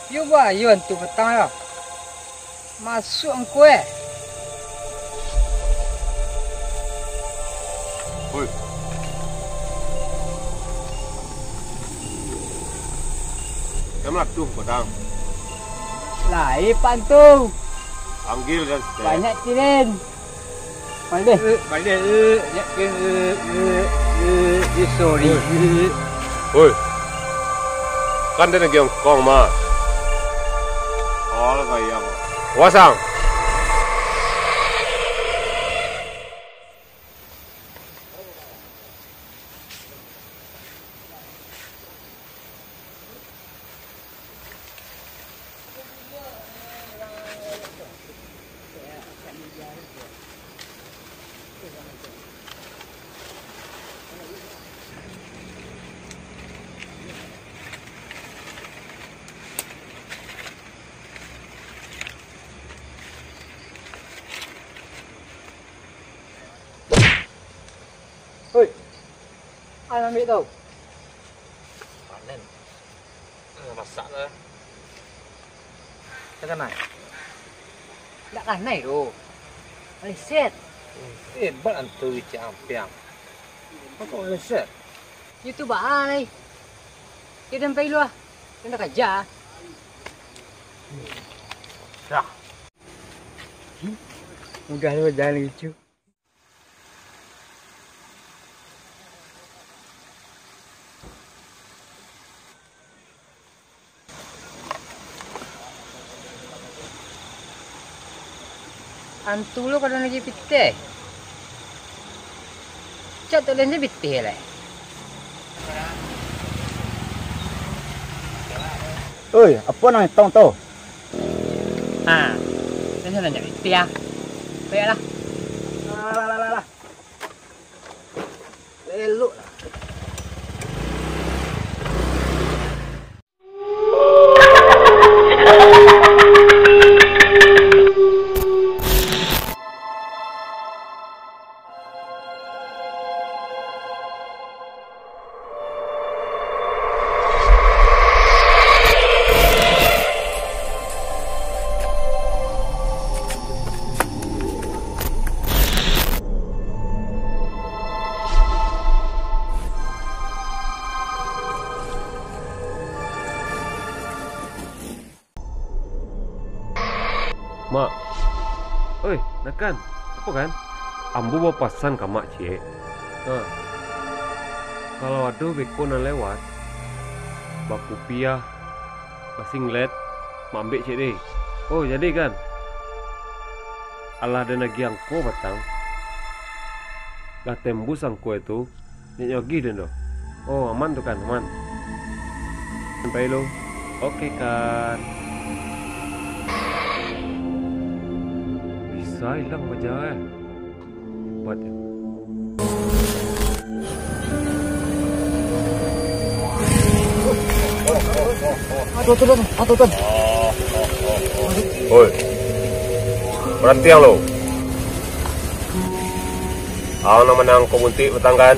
You buat you hantu petang ya. Masuk engkau Oi. Kamu tu petang. Lai pantu. Panggil kan. Banyak tirin. Balik. Ya ke. Sorry. Oi. Kan dia nak kong ma. All kaya. Wasang. Oi. Ai ambil tau. Panen. Masak lah. Jangan naik. Tak kan naik tu. Reset. Hebat hantu campiang. Apa kau reset? Itu baik. Dia dah pergi luar. Dia nak kerja. Dah. Mudah lu jalan lucu. Hantu lu kalau lagi pitih. Cak tak lensnya pitih lah. Oi, apa nak tong tu? Ha. Lensnya nak jadi pitih ah. Baiklah. Lah. Elok lah. Mak. Oi, nakan. Apa kan? Ambo bawa pesan ke mak cik. Kalau ada beko nak lewat, baku piah, singlet, mak ambil cik deh. Oh, jadi kan? Alah dan lagi angko batang. Lah tembus angko itu, ni nyogi dan doh. Oh, aman tu kan, aman. Sampai lo. Okey kan. Bisa hilang wajah hebat ya. Atun. Oi. Berhenti yang lo. Awak nak menang komuntik petang kan?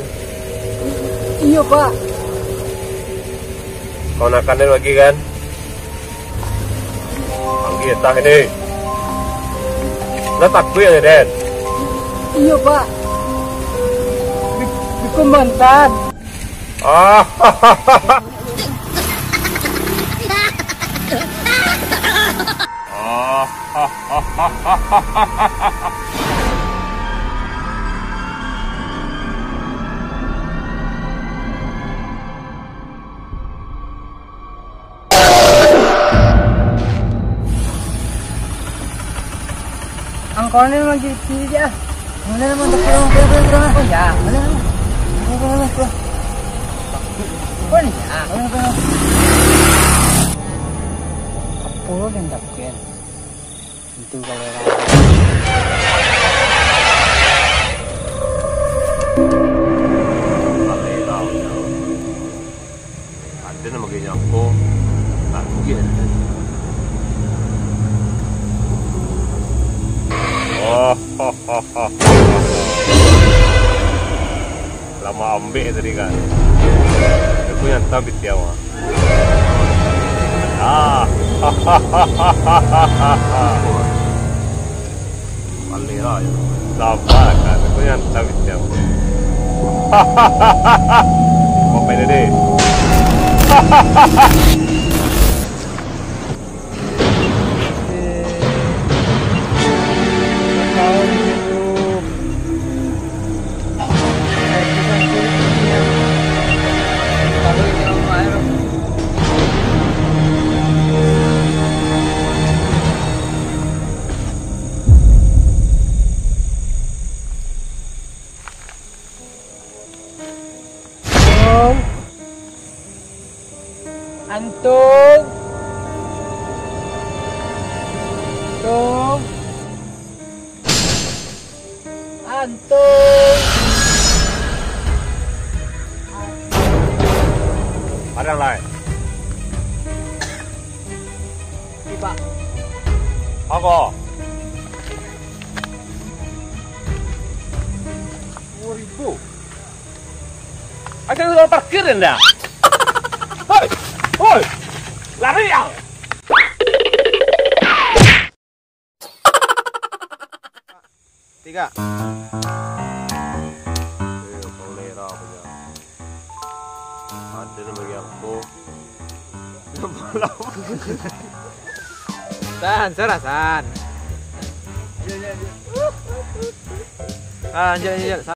Iya pak. Kau nak kandil lagi kan? Panggil tak ini. Nak takut ya Den? Iya pak. Dikumantan. Angkor ni memang gitu je. Mana nama tak perlu. Oh ya, mana? Oh ni ya. Apa yang dapat? Itu kalau ada nama gaya aku tak mungkin. Lama ambil tadi kan. Aku yang tahu tiawa. Allora, la vaca, itu yang cawit dia. Mau main deh. Antung. Antung. Antung. Ada yang lain? Tiba. Aku. 10.000. Akan udah parkir anda? Hoi, hoi, lari ya! Tiga. Bolera punya. Ada nama aku. San, serasan. Lanjut.